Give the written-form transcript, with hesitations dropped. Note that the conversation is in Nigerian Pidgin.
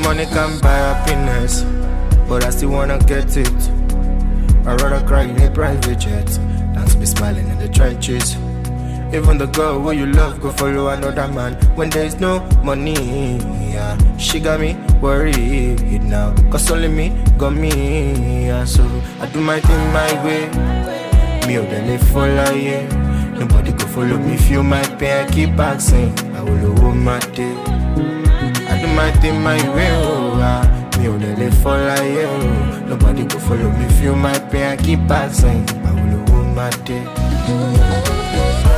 money can buy happiness, but I still wanna get it. I'd rather cry in a private jet than to be smiling in the trenches. Even the girl who you love go follow another man when there is no money. Yeah, she got me worried now, cause only me got me. Yeah, so I do my thing my way. Me or they follow you. Nobody go follow me, feel my pain, I keep asking. I will hold my day. I do my thing my way, oh, me or they follow you. Nobody go follow me, feel my pain, I keep asking. I will hold my day.